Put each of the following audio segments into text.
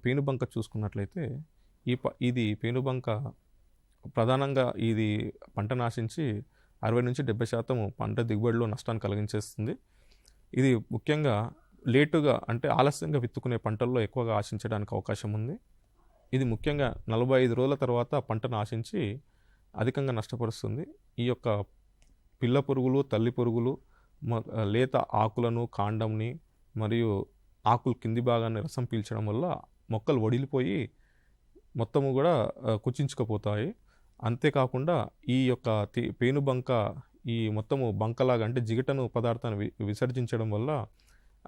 పేనుబంక చూసుకున్నట్లయితే ఇది పేనుబంక ప్రధానంగా ఇది పంటను ఆశించి 60-70% పంట దిగుబడిలో నష్టాన్ని కలిగించేస్తుంది. ఇది ముఖ్యంగా లేటుగా అంటే ఆలస్యంగా విత్తుకునే పంటల్లో ఎక్కువగా ఆశించడానికి అవకాశం ఉంది. ఇది ముఖ్యంగా 45 రోజుల తర్వాత పంటను ఆశించి అధికంగా నష్టపరుస్తుంది. ఈ యొక్క పిల్ల పురుగులు, తల్లి పురుగులు లేత ఆకులను, కాండంని మరియు ఆకులు కింది భాగాన్ని రసం పీల్చడం వల్ల మొక్కలు వడిలిపోయి మొత్తము కూడా కుచించుకుపోతాయి. అంతేకాకుండా ఈ యొక్క పేనుబంక ఈ మొత్తము బంకలాగా అంటే జిగటను పదార్థాన్ని విసర్జించడం వల్ల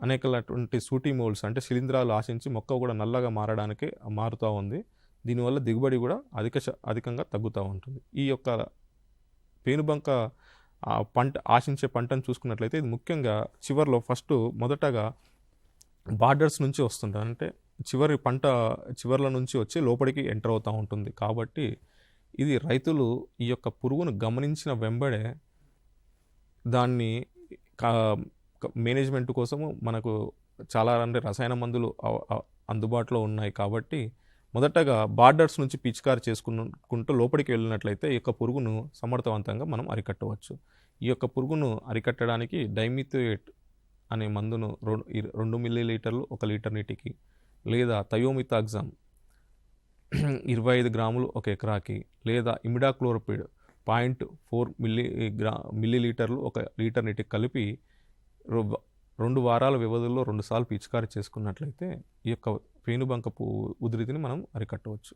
అనేకటువంటి సూటి మోల్స్ అంటే శిలీంధ్రాలు ఆశించి మొక్క కూడా నల్లగా మారుతూ ఉంది. దీనివల్ల దిగుబడి కూడా అధికంగా తగ్గుతూ ఉంటుంది. ఈ యొక్క పేనుబంక ఆశించే పంటను చూసుకున్నట్లయితే ఇది ముఖ్యంగా మొదటగా బార్డర్స్ నుంచి వస్తుంటుంది. అంటే చివర్ల నుంచి వచ్చి లోపలికి ఎంటర్ అవుతూ ఉంటుంది. కాబట్టి ఇది రైతులు ఈ యొక్క పురుగును గమనించిన వెంబడే దాన్ని మేనేజ్మెంట్ కోసము మనకు చాలా రసాయన మందులు అందుబాటులో ఉన్నాయి. కాబట్టి మొదటగా బార్డర్స్ నుంచి పిచికారి చేసుకుంటూ లోపలికి వెళ్ళినట్లయితే ఈ యొక్క పురుగును సమర్థవంతంగా మనం అరికట్టవచ్చు. ఈ యొక్క పురుగును అరికట్టడానికి డైమిథోయేట్ అనే మందును 2 మిల్లీలీటర్లు 1 లీటర్ నీటికి, లేదా థయోమిథాక్సామ్ 25 గ్రాములు 1 ఎకరాకి, లేదా ఇమిడాక్లోరోపిడ్ 0.4 మిల్లీలీటర్లు 1 లీటర్ నీటికి కలిపి 2 వారాల వ్యవధిలో 2 సార్లు పిచికారి చేసుకున్నట్లయితే ఈ యొక్క పేనుబంక ఉధృతిని మనం అరికట్టవచ్చు.